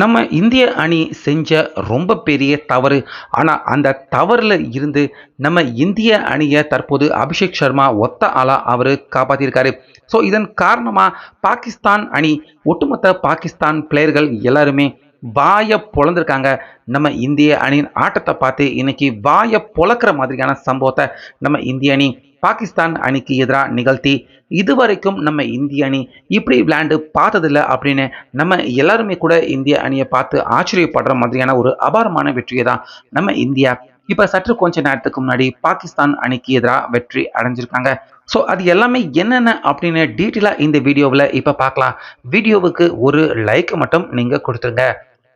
நம்ம இந்திய அணி செஞ்ச ரொம்ப பெரிய தவறு. ஆனா, அந்த தவறுல இருந்து நம்ம இந்திய அணிய தற்போது அபிஷேக் சர்மா ஒத்த ஆளா அவரு காப்பாத்தியிருக்காரு. இதன் காரணமா பாகிஸ்தான் அணி, ஒட்டுமொத்த பாகிஸ்தான் பிளேயர்கள் எல்லாருமே வாய பொளந்திருக்காங்க. நம்ம இந்திய அணியின் ஆட்டத்த பார்த்து இன்னைக்கு வாய பொளக்குற மாதிரியான சம்பவத்த நம்ம இந்திய அணி பாகிஸ்தான் அணிக்கு எதிரா நிகழ்த்தி, இதுவரைக்கும் நம்ம இந்திய அணி இப்படி விளையாண்டு பார்த்ததில்ல அப்படின்னு நம்ம எல்லாருமே கூட இந்திய அணியை பார்த்து ஆச்சரியப்படுற மாதிரியான ஒரு அபாரமான வெற்றியை தான் நம்ம இந்தியா இப்ப சற்று கொஞ்ச நேரத்துக்கு முன்னாடி பாகிஸ்தான் அணிக்கு எதிராக வெற்றி அடைஞ்சிருக்காங்க. அது எல்லாமே என்னென்ன அப்படின்னு டீட்டெயிலா இந்த வீடியோவில் இப்ப பார்க்கலாம். வீடியோவுக்கு ஒரு லைக் மட்டும் நீங்க கொடுத்துருங்க.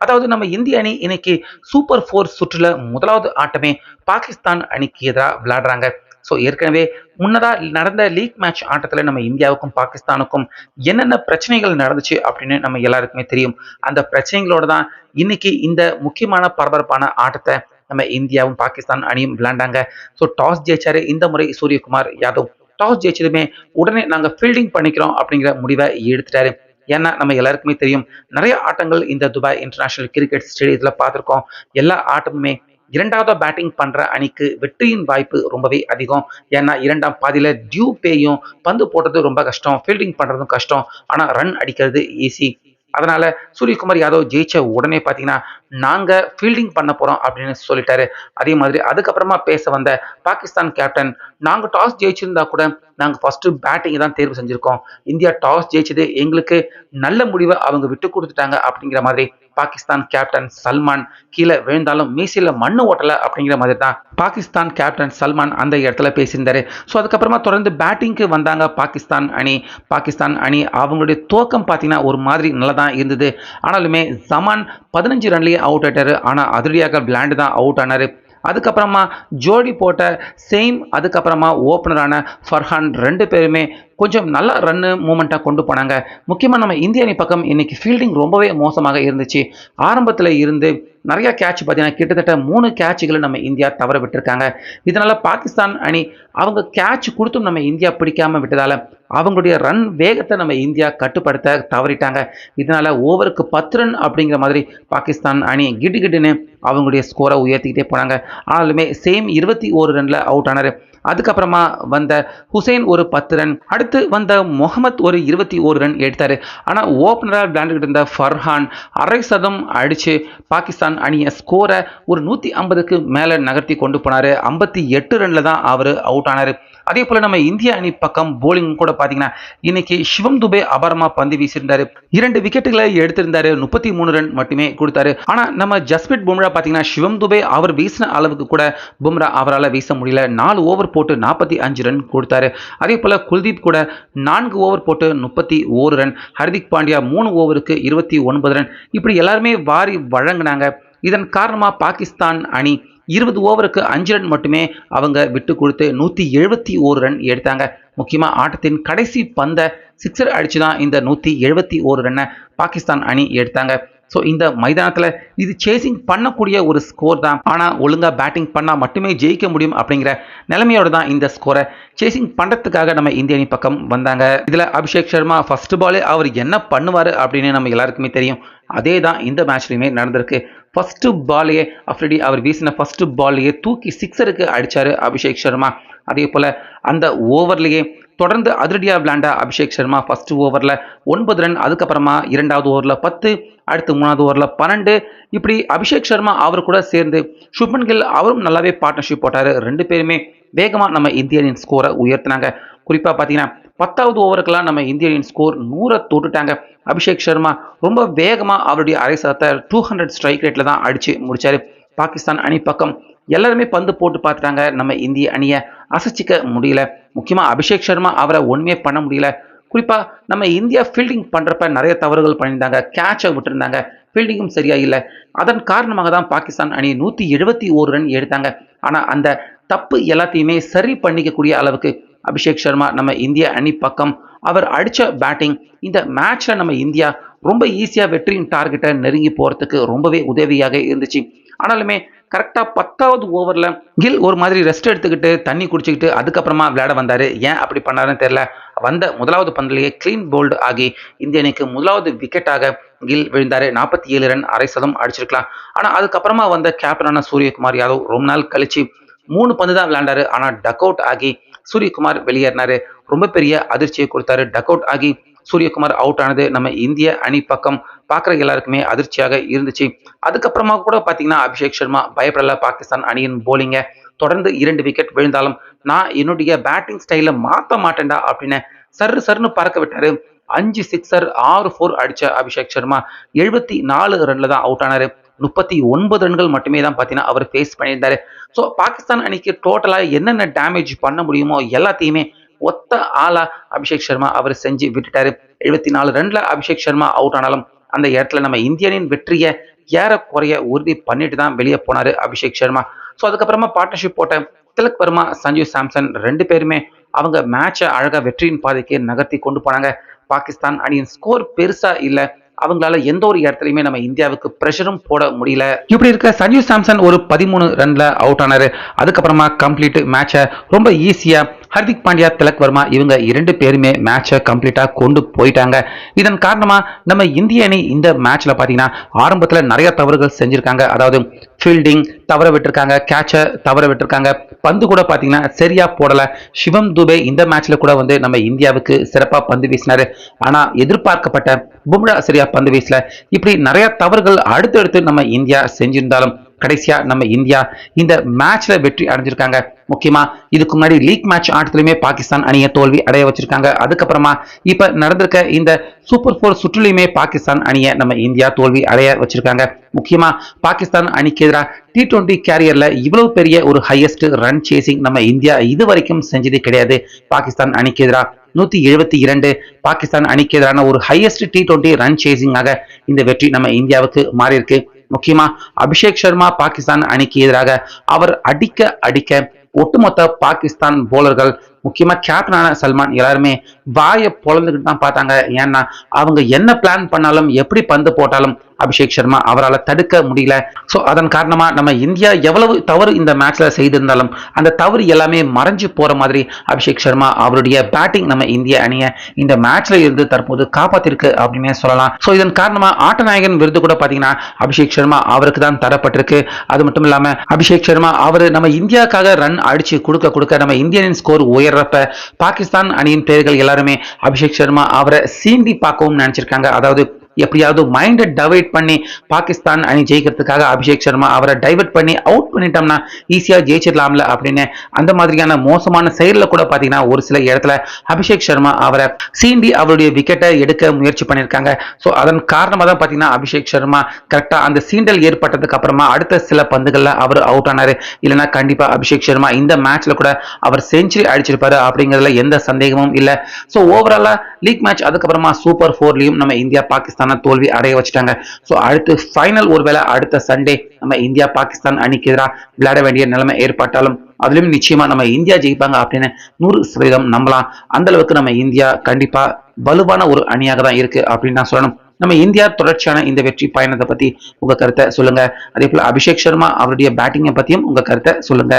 அதாவது நம்ம இந்திய அணி இன்னைக்கு சூப்பர் 4 சுற்றுல முதலாவது ஆட்டமே பாகிஸ்தான் அணிக்கு எதிராக விளையாடுறாங்க. ஏற்கனவே முன்னதா நடந்த லீக் மேட்ச் ஆட்டத்துல நம்ம இந்தியாவுக்கும் பாகிஸ்தானுக்கும் என்னென்ன பிரச்சனைகள் நடந்துச்சு அப்படின்னு நம்ம எல்லாருக்குமே தெரியும். அந்த பிரச்சனைகளோட தான் இன்னைக்கு இந்த முக்கியமான பரபரப்பான ஆட்டத்தை நம்ம இந்தியாவும் பாகிஸ்தான் அணியும் விளையாண்டாங்க. டாஸ் ஜெயிச்சாரு இந்த முறை சூரியகுமார் யாதவ். டாஸ் ஜெயிச்சதுமே உடனே நாங்க ஃபீல்டிங் பண்ணிக்கிறோம் அப்படிங்கிற முடிவை எடுத்துட்டாரு. ஏன்னா நம்ம எல்லாருக்குமே தெரியும், நிறைய ஆட்டங்கள் இந்த துபாய் இன்டர்நேஷனல் கிரிக்கெட் ஸ்டேடியத்துல பார்த்துருக்கோம். எல்லா ஆட்டமுமே இரண்டாவது பேட்டிங் பண்ற அணிக்கு வெற்றியின் வாய்ப்பு ரொம்பவே அதிகம். ஏன்னா இரண்டாம் பாதியில டியூபேயும் பந்து போடுறது ரொம்ப கஷ்டம், ஃபீல்டிங் பண்றதும் கஷ்டம். ஆனா ரன் அடிக்கிறது ஈஸி. அதனால சூரியகுமார் யாதவ் ஜெயிச்ச உடனே பாத்தீங்கன்னா நாங்க ஃபீல்டிங் பண்ண போறோம் அப்படின்னு சொல்லிட்டாரு. அதே மாதிரி அதுக்கப்புறமா பேச வந்த பாகிஸ்தான் கேப்டன், நாங்க டாஸ் ஜெயிச்சிருந்தா கூட நாங்க ஃபர்ஸ்ட் பேட்டிங் தான் தேர்வு செஞ்சிருக்கோம். இந்தியா டாஸ் ஜெயிச்சது எங்களுக்கு நல்ல முடிவை அவங்க விட்டு கொடுத்துட்டாங்க அப்படிங்கிற மாதிரி பாகிஸ்தான் கேப்டன் சல்மான் கீழே விழுந்தாலும் மீசில மண்ணு ஓட்டல அப்படிங்கிற மாதிரி தான் பாகிஸ்தான் கேப்டன் சல்மான் அந்த இடத்துல பேசியிருந்தாரு. அதுக்கப்புறமா தொடர்ந்து பேட்டிங்க்கு வந்தாங்க பாகிஸ்தான் அணி அவங்களுடைய துவக்கம் பார்த்தீங்கன்னா ஒரு மாதிரி நல்லா தான் இருந்தது. ஆனாலுமே ஜமான் 15 ரன்லயே அவுட் ஆயிட்டாரு. ஆனா அதிரடியாக விளையாண்டு தான் அவுட் ஆனாரு. அதுக்கப்புறமா ஜோடி போட்ட சேம், அதுக்கப்புறமா ஓப்பனரான ஃபர்ஹான், ரெண்டு பேருமே கொஞ்சம் நல்ல ரன்னு மூமெண்ட்டாக கொண்டு போனாங்க. முக்கியமாக நம்ம இந்திய அணி பக்கம் இன்னைக்கு ஃபீல்டிங் ரொம்பவே மோசமாக இருந்துச்சு. ஆரம்பத்தில் இருந்து நிறைய கேட்ச் பார்த்தீங்கன்னா கிட்டத்தட்ட 3 கேட்சுகளை நம்ம இந்தியா தவற விட்டுருக்காங்க. இதனால பாகிஸ்தான் அணி அவங்க கேட்ச் கொடுத்தும் நம்ம இந்தியா பிடிக்காம விட்டதால அவங்களுடைய ரன் வேகத்தை நம்ம இந்தியா கட்டுப்படுத்த தவறிட்டாங்க. இதனால ஓவருக்கு 10 ரன் அப்படிங்கிற மாதிரி பாகிஸ்தான் அணி கிடுகிடுன்னு அவங்களுடைய ஸ்கோரை உயர்த்திக்கிட்டே போனாங்க. ஆனாலுமே சேம் 21 ரன்ல அவுட் ஆனாரு. அதுக்கப்புறமா வந்த ஹுசைன் ஒரு 10 ரன், அடுத்து வந்த முகமது ஒரு 21 ரன் எடுத்தாரு. ஆனா ஓப்பனராக விளையாண்டுகிட்டு இருந்த ஃபர்ஹான் அரை சதம் அடிச்சு பாகிஸ்தான் அணியை ஸ்கோரை ஒரு 150க்கு மேல நகர்த்தி கொண்டு போனாரு. 58 ரன்ல தான் அவரு அவுட் ஆனாரு. அதே போல நம்ம இந்திய அணி பக்கம் போலிங் கூட பாத்தீங்கன்னா இன்னைக்கு சிவம் துபே அபாரமா பந்து வீசியிருந்தாரு. 2 விக்கெட்டுகளை எடுத்திருந்தாரு. 33 ரன் மட்டுமே கொடுத்தாரு. ஆனா நம்ம ஜஸ்பிரிட் பும்ரா பாத்தீங்கன்னா சிவம் துபே அவர் வீசின அளவுக்கு கூட பும்ரா அவரால் வீச முடியல. 4 ஓவர் போட்டு 45 ரன் கொடுத்தாரு. அதே போல குல்தீப் கூட 4 ஓவர் போட்டு 31 ரன், ஹர்திக் பாண்டியா 3 ஓவருக்கு 29 ரன், இப்படி எல்லாருமே வாரி வழங்கினாங்க. இதன் காரணமா பாகிஸ்தான் அணி 20 ஓவருக்கு 5 ரன் மட்டுமே அவங்க விட்டு கொடுத்து 171 ரன் எடுத்தாங்க. முக்கியமா ஆட்டத்தின் கடைசி பந்த சிக்ஸர் அடிச்சுதான் இந்த 171 ரன்னை பாகிஸ்தான் அணி எடுத்தாங்க. இந்த மைதானத்துல இது சேசிங் பண்ணக்கூடிய ஒரு ஸ்கோர் தான். ஆனா ஒழுங்கா பேட்டிங் பண்ணா மட்டுமே ஜெயிக்க முடியும் அப்படிங்கிற நிலைமையோட தான் இந்த ஸ்கோரை சேசிங் பண்றதுக்காக நம்ம இந்திய அணி பக்கம் வந்தாங்க. இதுல அபிஷேக் சர்மா ஃபர்ஸ்ட் பாலே அவர் என்ன பண்ணுவாரு அப்படின்னு நம்ம எல்லாருக்குமே தெரியும். அதே தான் இந்த மேட்ச்லயுமே நடந்திருக்கு. ஃபர்ஸ்ட் பாலையே அஃப்ரிடி அவர் வீசின ஃபர்ஸ்ட் பால்லையே தூக்கி சிக்ஸருக்கு அடிச்சாரு அபிஷேக் சர்மா. அதே போல அந்த ஓவர்லயே தொடர்ந்து அதிரடியா விளையாண்ட அபிஷேக் சர்மா ஃபர்ஸ்ட் ஓவர்ல 9 ரன், அதுக்கப்புறமா இரண்டாவது ஓவர்ல 10, அடுத்து மூணாவது ஓவர்ல 12, இப்படி அபிஷேக் சர்மா அவர் கூட சேர்ந்து சுப்மன் கில் அவரும் நல்லாவே பார்ட்னர்ஷிப் போட்டாரு. 2 பேருமே வேகமா நம்ம இந்திய அணியின் ஸ்கோரை உயர்த்தினாங்க. குறிப்பா பாத்தீங்கன்னா 10வது ஓவருக்கெல்லாம் நம்ம இந்திய அணியின் ஸ்கோர் 100 தொட்டுட்டாங்க. அபிஷேக் சர்மா ரொம்ப வேகமா அவருடைய அரை சதத்தை 200 ஸ்ட்ரைக் ரேட்ல தான் அடிச்சு முடிச்சாரு. பாகிஸ்தான் அணி பக்கம் எல்லாருமே பந்து போட்டு பார்த்துட்டாங்க. நம்ம இந்திய அணியை அசைச்சிக்க முடியல. முக்கியமா அபிஷேக் சர்மா அவரை ஒண்ணுமே பண்ண முடியல. குறிப்பா நம்ம இந்தியா ஃபீல்டிங் பண்றப்ப நிறைய தவறுகள் பண்ணியிருந்தாங்க. கேட்சை விட்டுருந்தாங்க. ஃபீல்டிங்கும் சரியா இல்லை. அதன் காரணமாக தான் பாகிஸ்தான் அணி 171 ரன் எடுத்தாங்க. ஆனா அந்த தப்பு எல்லாத்தையுமே சரி பண்ணிக்கக்கூடிய அளவுக்கு அபிஷேக் சர்மா நம்ம இந்திய அணி பக்கம் அவர் அடிச்ச பேட்டிங் இந்த மேட்ச்ல நம்ம இந்தியா ரொம்ப ஈஸியா வெற்றியின் டார்கெட்டை நெருங்கி போறதுக்கு ரொம்பவே உதவியாக இருந்துச்சு. ஆனாலுமே கரெக்டா 10வது ஓவர்ல கில் ஒரு மாதிரி ரெஸ்ட் எடுத்துக்கிட்டு தண்ணி குடிச்சுக்கிட்டு அதுக்கப்புறமா விளையாட வந்தாரு. ஏன் அப்படி பண்ணாருன்னு தெரியல. வந்த முதலாவது பந்திலேயே கிளீன் போல்டு ஆகி இந்திய அணிக்கு முதலாவது விக்கெட்டாக கில் விழுந்தாரு. 47 ரன், அரை சதம் அடிச்சிருக்கலாம். ஆனா அதுக்கப்புறமா வந்த கேப்டனான சூரியகுமார் யாதவ் ரொம்ப நாள் கழிச்சு 3 பந்து தான் விளையாண்டாரு. ஆனா டக் அவுட் ஆகி சூரியகுமார் வெளியேறினாரு. ரொம்ப பெரிய அதிர்ச்சியை கொடுத்தாரு. டக் அவுட் ஆகி சூரியகுமார் அவுட் ஆனது நம்ம இந்திய அணி பக்கம் பார்க்குற எல்லாருக்குமே அதிர்ச்சியாக இருந்துச்சு. அதுக்கப்புறமா கூட பார்த்தீங்கன்னா அபிஷேக் சர்மா பயப்படல. பாகிஸ்தான் அணியின் போலிங்க தொடர்ந்து 2 விக்கெட் விழுந்தாலும் நான் என்னுடைய பேட்டிங் ஸ்டைல மாற்ற மாட்டேன்டா அப்படின்னு சர்ரு சர்னு பறக்க விட்டாரு. 5 சிக்ஸர் 6 4 அடிச்ச அபிஷேக் சர்மா 74 ரன்ல தான் அவுட் ஆனாரு. 39 ரன்கள் மட்டுமே தான் பார்த்தீங்கன்னா அவர் ஃபேஸ் பண்ணியிருந்தாரு. ஸோ பாகிஸ்தான் அணிக்கு டோட்டலாக என்னென்ன டேமேஜ் பண்ண முடியுமோ எல்லாத்தையுமே ஒத்த ஆளா அபிஷேக் சர்மா அவர் செஞ்சு விட்டுட்டாரு. 74 ரன்ல அபிஷேக் சர்மா அவுட் ஆனாலும் அந்த இடத்துல நம்ம இந்தியனின் வெற்றியை ஏறக்குறைய உறுதி பண்ணிட்டு தான் வெளியே போனாரு அபிஷேக் சர்மா. ஸோ அதுக்கப்புறமா பார்ட்னர்ஷிப் போட்ட திலக் வர்மா, சஞ்சு சாம்சன் 2 பேருமே அவங்க மேட்சை அழகா வெற்றியின் பாதைக்கு நகர்த்தி கொண்டு போனாங்க. பாகிஸ்தான் அணியின் ஸ்கோர் பெருசா இல்ல. அவங்களால எந்த ஒரு இடத்துலயுமே நம்ம இந்தியாவுக்கு பிரஷரும் போட முடியல. இப்படி இருக்க சஞ்சு சாம்சன் ஒரு 13 ரன்ல அவுட் ஆனாரு. அதுக்கப்புறமா கம்ப்ளீட் மேட்சை ரொம்ப ஈஸியா ஹர்திக் பாண்டியா, திலக் வர்மா இவங்க 2 பேருமே மேட்சை கம்ப்ளீட்டா கொண்டு போயிட்டாங்க. இதன் காரணமா நம்ம இந்திய அணி இந்த மேட்ச்ல பாத்தீங்கன்னா ஆரம்பத்துல நிறைய தவறுகள் செஞ்சிருக்காங்க. அதாவது ஃபீல்டிங் தவற விட்டுருக்காங்க, கேட்சை தவற விட்டுருக்காங்க, பந்து கூட பாத்தீங்கன்னா சரியா போடல. சிவம் துபே இந்த மேட்ச்ல கூட வந்து நம்ம இந்தியாவுக்கு சிறப்பா பந்து வீசினாரு. ஆனா எதிர்பார்க்கப்பட்ட பும்ரா சரியா பந்து வீசல. இப்படி நிறைய தவறுகள் அடுத்தடுத்து நம்ம இந்தியா செஞ்சிருந்தாலும் கடைசியா நம்ம இந்தியா இந்த மேட்ச்ல வெற்றி அடைஞ்சிருக்காங்க. முக்கியமா இதுக்கு முன்னாடி லீக் மேட்ச் ஆட்டத்திலுமே பாகிஸ்தான் அணியை தோல்வி அடைய வச்சிருக்காங்க. அதுக்கப்புறமா இப்ப நடந்திருக்க இந்த சூப்பர் 4 சுற்றுலையுமே பாகிஸ்தான் அணியை நம்ம இந்தியா தோல்வி அடைய வச்சிருக்காங்க. முக்கியமா பாகிஸ்தான் அணிக்கு எதிராக T20 கேரியர்ல இவ்வளவு பெரிய ஒரு ஹையஸ்ட் ரன் சேசிங் நம்ம இந்தியா இதுவரைக்கும் செஞ்சது கிடையாது. பாகிஸ்தான் அணிக்கு எதிராக 172 பாகிஸ்தான் அணிக்கு எதிரான ஒரு ஹையஸ்ட் T20 ரன் சேசிங்காக இந்த வெற்றி நம்ம இந்தியாவுக்கு மாறி இருக்கு. முக்கியமா அபிஷேக் சர்மா பாகிஸ்தான் அணிக்கு எதிராக அவர் அடிக்க ஒட்டுமொத்த பாகிஸ்தான் போலர்கள் முக்கியமா கேப்டனான சல்மான் எல்லாருமே வாயை பொழந்துக்கிட்டு தான் பார்த்தாங்க. ஏன்னா அவங்க என்ன பிளான் பண்ணாலும் எப்படி பந்து போட்டாலும் அபிஷேக் சர்மா அவரால் தடுக்க முடியல. ஸோ அதன் காரணமா நம்ம இந்தியா எவ்வளவு தவறு இந்த மேட்ச்ல செய்திருந்தாலும் அந்த தவறு எல்லாமே மறைஞ்சு போற மாதிரி அபிஷேக் சர்மா அவருடைய பேட்டிங் நம்ம இந்திய அணியை இந்த மேட்ச்ல இருந்து தற்போது காப்பாத்திருக்கு அப்படின்னே சொல்லலாம். ஸோ இதன் காரணமா ஆட்டநாயகன் விருது கூட பாத்தீங்கன்னா அபிஷேக் சர்மா அவருக்கு தான் தரப்பட்டிருக்கு. அது மட்டும் இல்லாம அபிஷேக் சர்மா அவர் நம்ம இந்தியாவுக்காக ரன் அடிச்சு கொடுக்க நம்ம இந்தியனின் ஸ்கோர் உயர்றப்ப பாகிஸ்தான் அணியின் பேர்கள் எல்லாருமே அபிஷேக் சர்மா அவரை சீண்டி பார்க்கவும் நினைச்சிருக்காங்க. அதாவது எப்படியாவது மைண்டை டைவர்ட் பண்ணி பாகிஸ்தான் அணி ஜெயிக்கிறதுக்காக அபிஷேக் சர்மா அவரை டைவர்ட் பண்ணி அவுட் பண்ணிட்டோம்னா ஈஸியா ஜெயிச்சிடலாம்ல அப்படின்னு அந்த மாதிரியான மோசமான செயலில் கூட பாத்தீங்கன்னா ஒரு சில இடத்துல அபிஷேக் சர்மா அவரை சீண்டி அவருடைய விக்கெட்டை எடுக்க முயற்சி பண்ணியிருக்காங்க. ஸோ அதன் காரணமாக தான் பாத்தீங்கன்னா அபிஷேக் சர்மா கரெக்டா அந்த சீண்டல் ஏற்பட்டதுக்கு அப்புறமா அடுத்த சில பந்துகள்ல அவர் அவுட் ஆனாரு. இல்லைன்னா கண்டிப்பா அபிஷேக் சர்மா இந்த மேட்ச்ல கூட அவர் செஞ்சுரி அடிச்சிருப்பாரு அப்படிங்கிறதுல எந்த சந்தேகமும் இல்லை. ஸோ ஓவராலா லீக் மேட்ச் அதுக்கப்புறமா சூப்பர் 4லயும் நம்ம இந்தியா பாகிஸ்தான் தோல்வி அடைய வச்சுட்டாங்க. சோ அடுத்து ஃபைனல் ஒருவேளை அடுத்த சண்டே நம்ம இந்தியா பாகிஸ்தான் அணிக்கு எதிராக விளையாட வேண்டிய நிலைமை ஏற்பட்டாலும் அதுலயும் நிச்சயமா நம்ம இந்தியா ஜெயிப்பாங்க அப்படின்னு 100% நம்பலாம். அந்த அளவுக்கு நம்ம இந்தியா கண்டிப்பா வலுவான ஒரு அணியாக தான் இருக்கு அப்படின்னு நான் சொல்லணும். நம்ம இந்தியா தொடர்ச்சியான இந்த வெற்றி பயணத்தை பத்தி உங்க கருத்தை சொல்லுங்க. அதே போல அபிஷேக் சர்மா அவருடைய பேட்டிங்கை பத்தியும் உங்க கருத்தை சொல்லுங்க.